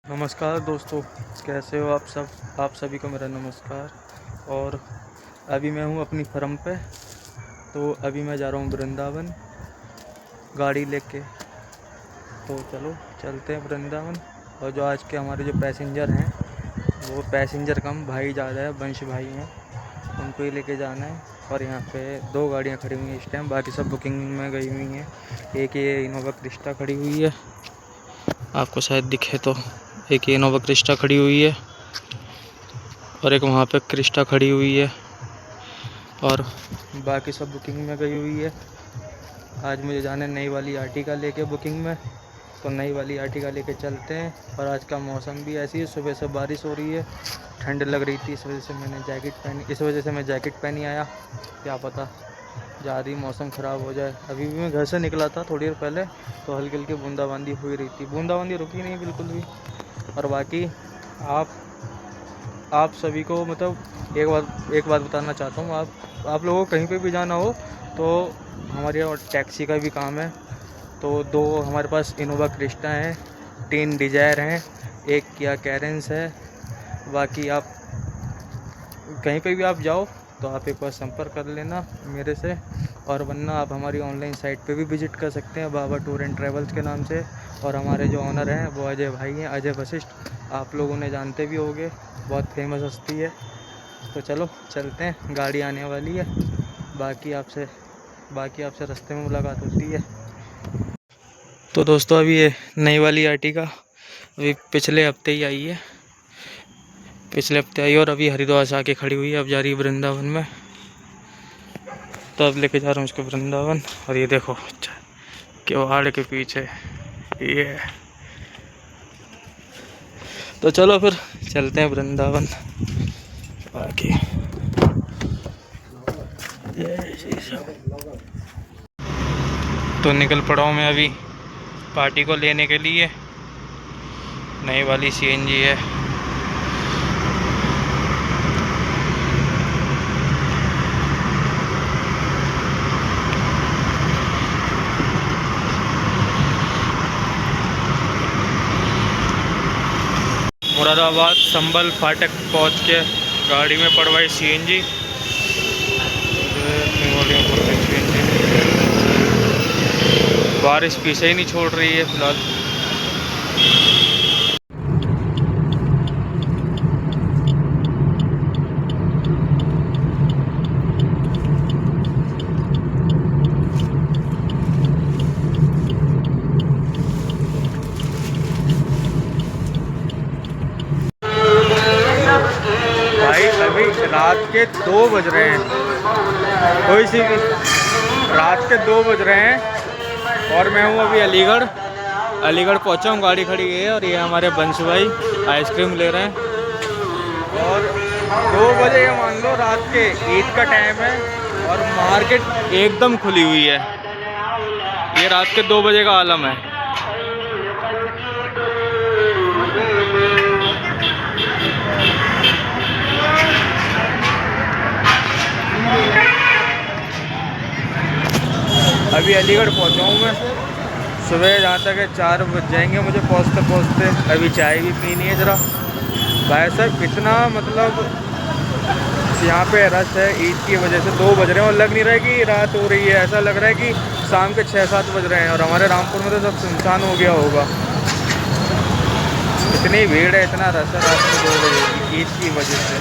नमस्कार दोस्तों, कैसे हो आप सब। आप सभी को मेरा नमस्कार। और अभी मैं हूँ अपनी फर्म पे। तो अभी मैं जा रहा हूँ वृंदावन गाड़ी लेके। तो चलो चलते हैं वृंदावन। और जो आज के हमारे जो पैसेंजर हैं वो पैसेंजर कम भाई ज़्यादा है, वंश भाई हैं, उनको ही लेके जाना है। और यहाँ पे 2 गाड़ियाँ खड़ी हुई हैं इस टाइम, बाकी सब बुकिंग में गई हुई हैं। एक ये इनोवा क्रिस्टा खड़ी हुई है, आपको शायद दिखे तो। एक ये इनोवा क्रिस्टा खड़ी हुई है और एक वहाँ पे क्रिस्टा खड़ी हुई है, और बाकी सब बुकिंग में गई हुई है। आज मुझे जाना है नई वाली आर्टिका लेके बुकिंग में, तो नई वाली आर्टिका लेके चलते हैं। और आज का मौसम भी ऐसी है, सुबह से बारिश हो रही है, ठंड लग रही थी, इस वजह से मैंने जैकेट पहनी, इस वजह से मैं जैकेट पहनी आया। क्या पता ज़्यादा ही मौसम ख़राब हो जाए। अभी भी मैं घर से निकला था थोड़ी देर पहले, तो हल्की हल्की बूंदाबांदी हुई रही थी, बूंदाबांदी रुकी नहीं बिल्कुल भी। और बाकी आप आप सभी को मतलब एक बात बताना चाहता हूँ। आप लोगों को कहीं पे भी जाना हो तो हमारे यहाँ टैक्सी का भी काम है। तो 2 हमारे पास इनोवा क्रिस्टा हैं, 3 डिजायर हैं, एक किया कैरेंस है। बाकी आप कहीं पे भी आप जाओ तो आप एक बार संपर्क कर लेना मेरे से। और वरना आप हमारी ऑनलाइन साइट पे भी विजिट कर सकते हैं, बाबा टूर एंड ट्रैवल्स के नाम से। और हमारे जो ऑनर हैं वो अजय भाई हैं, अजय वशिष्ठ। आप लोग उन्हें जानते भी होंगे, बहुत फेमस हस्ती है। तो चलो चलते हैं, गाड़ी आने वाली है। बाकी आपसे बाकी आपसे रास्ते में मुलाकात होती है। तो दोस्तों अभी ये नई वाली आर्टिका अभी पिछले हफ्ते ही आई है, पिछले हफ्ते आई और अभी हरिद्वार से आके खड़ी हुई है। अब जा रही है वृंदावन में। तो अब लेके जा रहा हूँ उसको वृंदावन। और ये देखो किवाड़ के पीछे ये है। तो चलो फिर चलते हैं वृंदावन। बाकी तो निकल पड़ा हूँ मैं अभी पार्टी को लेने के लिए। नई वाली सीएनजी है। मुरादाबाद संभल फाटक पहुँच के गाड़ी में पड़वाई सीएनजी। बारिश पीछे ही नहीं छोड़ रही है फिलहाल। भाई अभी रात के 2 बज रहे हैं, कोई सी भी रात के 2 बज रहे हैं। और मैं हूँ अभी अलीगढ़ पहुँचा हूँ, गाड़ी खड़ी है। और ये हमारे बंश भाई आइसक्रीम ले रहे हैं। और 2 बजे ये मान लो रात के, ईद का टाइम है और मार्केट एकदम खुली हुई है। ये रात के 2 बजे का आलम है। अभी अलीगढ़ पहुंचा हूँ मैं। सुबह जहाँ तक है 4 बज जाएंगे मुझे पहुँचते पहुँचते। अभी चाय भी पीनी है ज़रा। भाई साहब इतना मतलब यहाँ पे रश है ईद की वजह से। 2 बज रहे हैं और लग नहीं रहा है कि रात हो रही है, ऐसा लग रहा है कि शाम के 6-7 बज रहे हैं। और हमारे रामपुर में तो सब सुनसान हो गया होगा, इतनी भीड़ है, इतना रश है रात को 2 बजे की ईद की वजह से।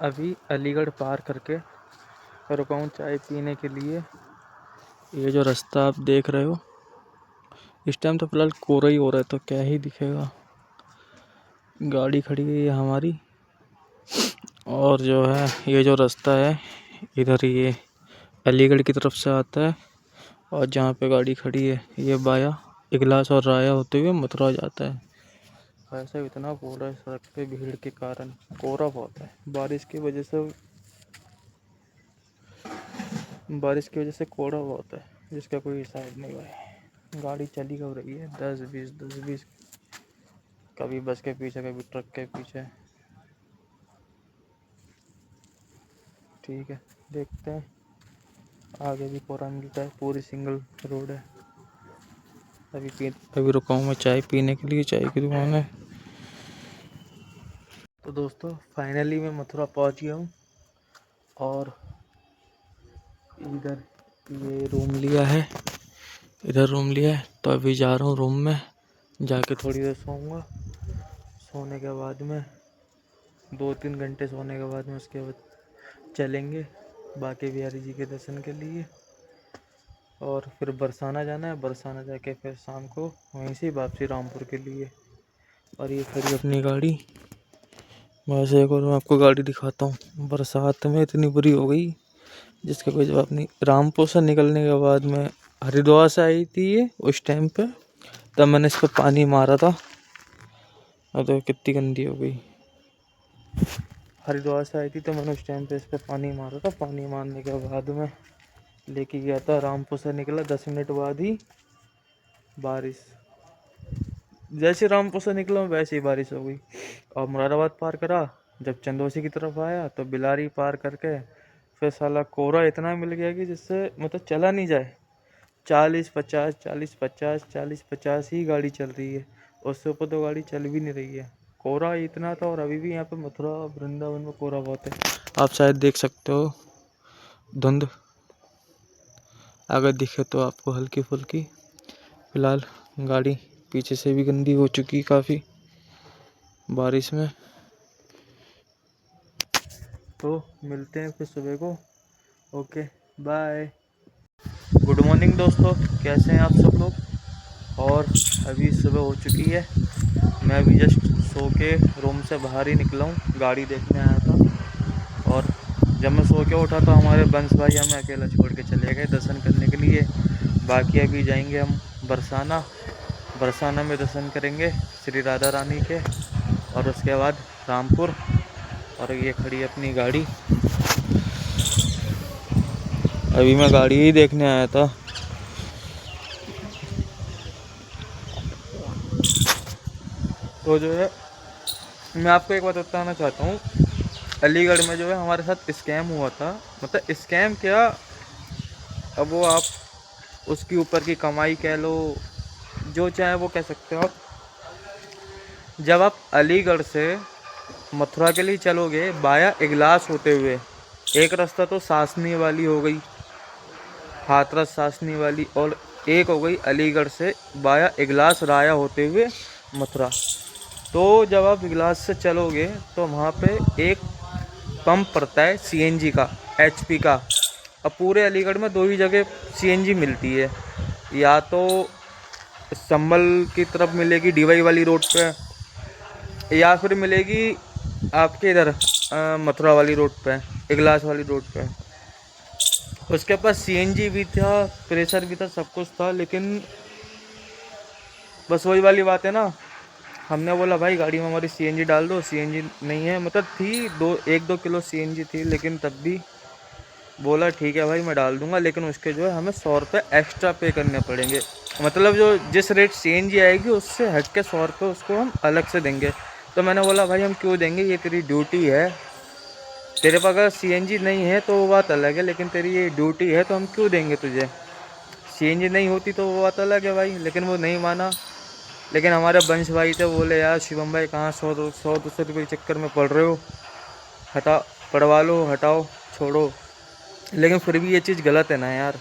अभी अलीगढ़ पार करके रुका हूँ चाय पीने के लिए। ये जो रास्ता आप देख रहे हो, इस टाइम तो फिलहाल कोहरा ही हो रहा है, तो क्या ही दिखेगा। गाड़ी खड़ी है ये हमारी। और जो है ये जो रास्ता है इधर ये अलीगढ़ की तरफ से आता है। और जहाँ पे गाड़ी खड़ी है ये बाया इगलास और राया होते हुए मथुरा जाता है। ऐसा इतना कोहरा है सड़क पे, भीड़ के कारण कोहरा बहुत है। बारिश की वजह से कोहरा बहुत है, जिसका कोई हिसाब नहीं भाई। गाड़ी चली कब रही है, 10-20 कभी बस के पीछे, कभी ट्रक के पीछे। ठीक है, देखते हैं आगे भी कोहरा मिलता है। पूरी सिंगल रोड है। अभी रुका हूँ मैं चाय पीने के लिए, चाय की दुकान है। तो दोस्तों फाइनली मैं मथुरा पहुँच गया हूँ और इधर ये रूम लिया है, तो अभी जा रहा हूँ रूम में, जाके थोड़ी देर सोऊंगा। सोने के बाद में 2-3 घंटे सोने के बाद में उसके बाद चलेंगे बांके बिहारी जी के दर्शन के लिए। और फिर बरसाना जाना है, बरसाना जाके फिर शाम को वहीं से वापसी रामपुर के लिए। और ये खड़ी अपनी गाड़ी, बस एक और मैं आपको गाड़ी दिखाता हूँ। बरसात में इतनी बुरी हो गई जिसका कोई जवाब नहीं। रामपुर से निकलने के बाद में हरिद्वार से आई थी ये उस टाइम पे, तब मैंने इस पर पानी मारा था। अब तो कितनी गंदी हो गई। हरिद्वार से आई थी तो मैंने उस टाइम पे इस पर पानी मारा था। पानी मारने के बाद में लेके गया था, रामपुर से निकला 10 मिनट बाद ही बारिश, जैसे रामपुर से निकला वैसे ही बारिश हो गई। और मुरादाबाद पार करा, जब चंदौसी की तरफ आया तो बिलारी पार करके फिर साला कोहरा इतना मिल गया कि जिससे मतलब चला नहीं जाए। 40-50 40-50 40-50 ही गाड़ी चल रही है, उससे ऊपर तो गाड़ी चल भी नहीं रही है। कोहरा इतना था। और अभी भी यहाँ पे मथुरा वृंदावन में कोहरा बहुत है, आप शायद देख सकते हो धुंध, अगर दिखे तो आपको हल्की फुल्की। फिलहाल गाड़ी पीछे से भी गंदी हो चुकी काफ़ी बारिश में। तो मिलते हैं फिर सुबह को। Okay bye. गुड मॉर्निंग दोस्तों, कैसे हैं आप सब लोग। और अभी सुबह हो चुकी है, मैं अभी जस्ट सो के रूम से बाहर ही निकला हूँ, गाड़ी देखने आया था। और जब मैं सो के उठा तो हमारे बंस भाई हमें अकेला छोड़ के चले गए दर्शन करने के लिए। बाकी अभी जाएंगे हम बरसाना में दर्शन करेंगे श्री राधा रानी के, और उसके बाद रामपुर। और ये खड़ी अपनी गाड़ी, अभी मैं गाड़ी ही देखने आया था। तो जो है मैं आपको एक बात बताना चाहता हूँ, अलीगढ़ में जो है हमारे साथ स्कैम हुआ था। मतलब स्कैम क्या, अब वो आप उसके ऊपर की कमाई कह लो, जो चाहे वो कह सकते हो आप। जब आप अलीगढ़ से मथुरा के लिए चलोगे बाया इगलास होते हुए, एक रास्ता तो सासनी वाली हो गई, हाथरस सासनी वाली, और एक हो गई अलीगढ़ से बाया इगलास राया होते हुए मथुरा। तो जब आप इगलास से चलोगे तो वहाँ पे एक पंप पड़ता है सीएनजी का, एचपी का। अब पूरे अलीगढ़ में 2 ही जगह सीएनजी मिलती है, या तो संभल की तरफ मिलेगी डीवाई वाली रोड पे, या फिर मिलेगी आपके इधर मथुरा वाली रोड पे, इगलास वाली रोड पे। उसके पास सीएनजी भी था, प्रेशर भी था, सब कुछ था, लेकिन बस वही वाली बात है ना। हमने बोला भाई गाड़ी में हमारी सीएनजी डाल दो, सीएनजी नहीं है। मतलब थी 1-2 किलो सीएनजी थी, लेकिन तब भी बोला ठीक है भाई मैं डाल दूंगा, लेकिन उसके जो है हमें 100 रुपये एक्स्ट्रा पे करने पड़ेंगे। मतलब जो जिस रेट सीएनजी आएगी उससे हट के 100 रुपये उसको हम अलग से देंगे। तो मैंने बोला भाई हम क्यों देंगे, ये तेरी ड्यूटी है। तेरे पास अगर सीएनजी नहीं है तो वो बात अलग है, लेकिन तेरी ये ड्यूटी है तो हम क्यों देंगे तुझे। सीएनजी नहीं होती तो वो बात अलग है भाई, लेकिन वो नहीं माना। लेकिन हमारे वंश भाई थे, बोले यार शिवम भाई कहाँ 100-200 रुपये के चक्कर में पड़ रहे हो, पड़वा लो, हटाओ, छोड़ो। लेकिन फिर भी ये चीज़ गलत है ना यार।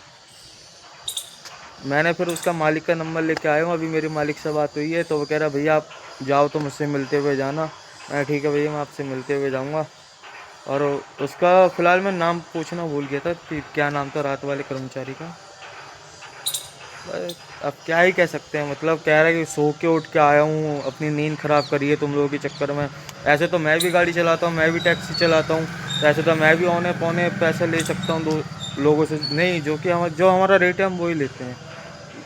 मैंने फिर उसका मालिक का नंबर लेके आया हूँ, अभी मेरी मालिक से बात हुई है, तो वो कह रहा भैया आप जाओ तो मुझसे मिलते हुए जाना। मैं ठीक है भैया मैं आपसे मिलते हुए जाऊँगा। और उसका फ़िलहाल मैं नाम पूछना भूल गया था कि क्या नाम था रात वाले कर्मचारी का। अब क्या ही कह सकते हैं, मतलब कह रहा है कि सो के उठ के आया हूँ, अपनी नींद ख़राब करी है तुम लोगों के चक्कर में। ऐसे तो मैं भी गाड़ी चलाता हूँ, मैं भी टैक्सी चलाता हूँ, ऐसे तो मैं भी औने पौने पैसे ले सकता हूँ 2 लोगों से। नहीं, जो हमारा रेट है हम वही लेते हैं।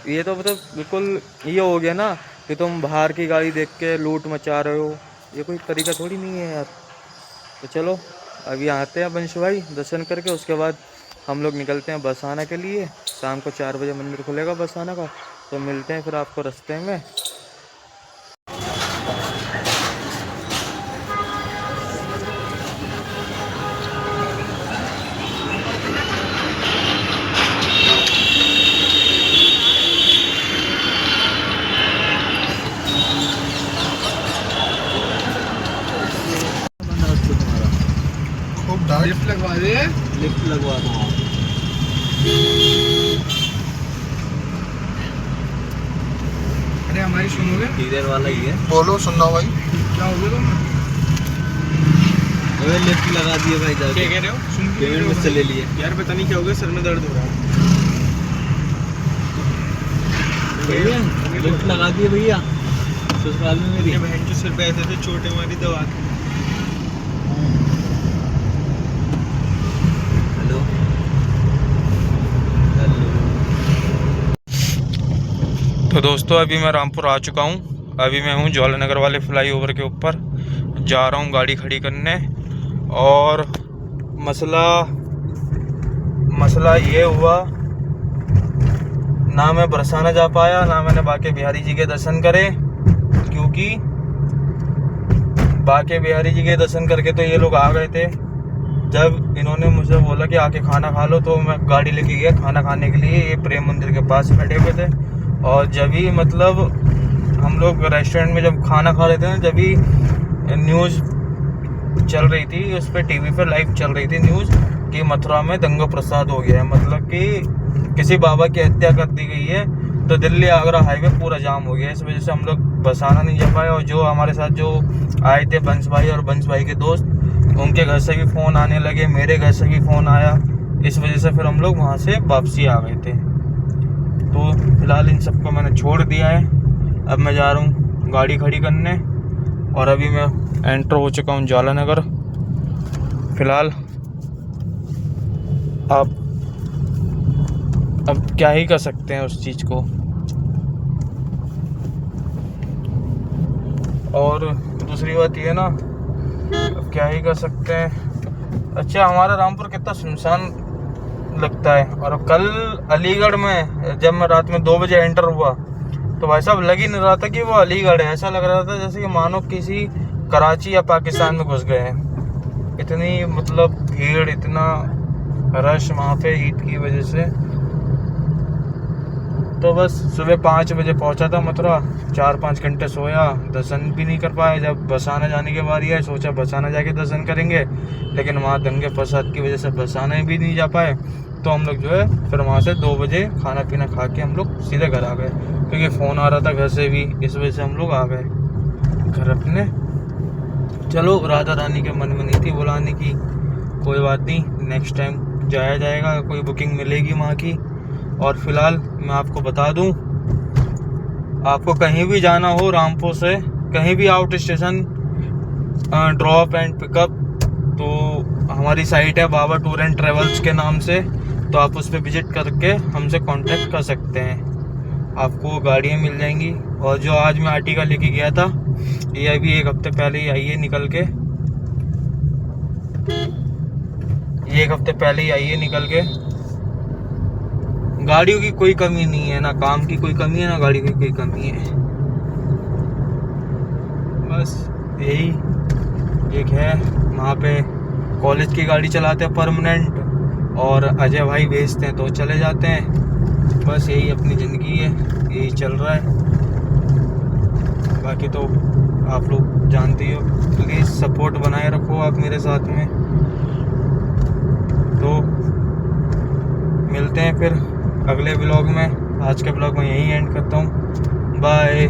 ये तो मतलब बिल्कुल ये हो गया ना कि तुम बाहर की गाड़ी देख के लूट मचा रहे हो, ये कोई तरीका थोड़ी नहीं है यार। तो चलो अभी आते हैं वंश भाई दर्शन करके, उसके बाद हम लोग निकलते हैं बरसाना के लिए। शाम को 4 बजे मंदिर खुलेगा बरसाना का, तो मिलते हैं फिर आपको रास्ते में। लिफ्ट लगवा दो आप। अरे हमारी सुनोगे? टीजर वाला ही है। बोलो सुनना भाई। क्या हो गया तुम? अबे लिफ्ट लगा दिए भाई जाके। क्या कह रहे हो? सुन के पेमेंट मुझसे ले लिए। यार पता नहीं क्या हो गया, सर में दर्द हो रहा है। भैया लिफ्ट लगा दिए भैया ससुराल में मेरी। ये बहन के सिर पे ऐसे थे छोटे मारी दवा। Hello hello. तो दोस्तों अभी मैं रामपुर आ चुका हूँ। अभी मैं हूँ ज्वालानगर वाले फ्लाईओवर के ऊपर जा रहा हूँ गाड़ी खड़ी करने। और मसला ये हुआ, ना मैं बरसाना जा पाया, ना मैंने बाके बिहारी जी के दर्शन करे। क्योंकि बाके बिहारी जी के दर्शन करके तो ये लोग आ गए थे। जब इन्होंने मुझे बोला कि आके खाना खा लो, तो मैं गाड़ी लेके गया खाना खाने के लिए। ये प्रेम मंदिर के पास खड़े हुए थे। और जब भी मतलब हम लोग रेस्टोरेंट में जब खाना खा रहे थे ना, जब भी न्यूज़ चल रही थी, उस पर टीवी पर लाइव चल रही थी न्यूज़ कि मथुरा में दंगा प्रसाद हो गया है। मतलब कि किसी बाबा की हत्या कर दी गई है। तो दिल्ली आगरा हाईवे पूरा जाम हो गया। इस वजह से हम लोग बरसाना नहीं जा पाए। और जो हमारे साथ जो आए थे बंस भाई और बंस भाई के दोस्त, उनके घर से भी फ़ोन आने लगे, मेरे घर से भी फ़ोन आया। इस वजह से फिर हम लोग वहाँ से वापसी आ गए थे। तो फिलहाल इन सबको मैंने छोड़ दिया है। अब मैं जा रहा हूँ गाड़ी खड़ी करने। और अभी मैं एंटर हो चुका हूँ ज्वालानगर। फिलहाल आप अब क्या ही कर सकते हैं उस चीज़ को। और दूसरी बात ये ना, अब क्या ही कर सकते हैं। अच्छा, हमारा रामपुर कितना सुनसान लगता है। और कल अलीगढ़ में जब मैं रात में 2 बजे एंटर हुआ, तो भाई साहब लग ही नहीं रहा था कि वो अलीगढ़ है। ऐसा लग रहा था जैसे कि मानो किसी कराची या पाकिस्तान में घुस गए हैं। इतनी मतलब भीड़, इतना रश वहाँ पे ईद की वजह से। तो बस सुबह 5 बजे पहुँचा था मथुरा। 4-5 घंटे सोया, दर्शन भी नहीं कर पाया। जब बरसाना जाने की बारी आई, सोचा बरसाना जाके दर्शन करेंगे, लेकिन वहाँ दंगे फसाद की वजह से बरसाना भी नहीं जा पाए। तो हम लोग जो है फिर वहाँ से 2 बजे खाना पीना खा के हम लोग सीधे घर आ गए। क्योंकि फ़ोन आ रहा था घर से भी, इस वजह से हम लोग आ गए घर अपने। चलो, राधा रानी के मन में नहीं थी बुलाने की, कोई बात नहीं, नेक्स्ट टाइम जाया जाएगा, कोई बुकिंग मिलेगी वहाँ की। और फिलहाल मैं आपको बता दूं, आपको कहीं भी जाना हो रामपुर से, कहीं भी out station, drop and pickup, तो हमारी साइट है बाबा टूर एंड ट्रेवल्स के नाम से। तो आप उस पर विजिट करके हमसे कांटेक्ट कर सकते हैं, आपको गाड़ियाँ मिल जाएंगी। और जो आज मैं आर्टिकल लेके गया था, ये अभी 1 हफ्ते पहले ही आई है निकल के। ये 1 हफ्ते पहले ही आई है निकल के। गाड़ियों की कोई कमी नहीं है, ना काम की कोई कमी है, ना गाड़ी की कोई कमी है। बस यही एक है। वहाँ पे कॉलेज की गाड़ी चलाते हैं परमानेंट, और अजय भाई भेजते हैं तो चले जाते हैं। बस यही अपनी ज़िंदगी है, यही चल रहा है। बाकी तो आप लोग जानते ही हो। प्लीज़ सपोर्ट बनाए रखो आप मेरे साथ में। तो मिलते हैं फिर अगले ब्लॉग में। आज के ब्लॉग में यही एंड करता हूँ। बाय।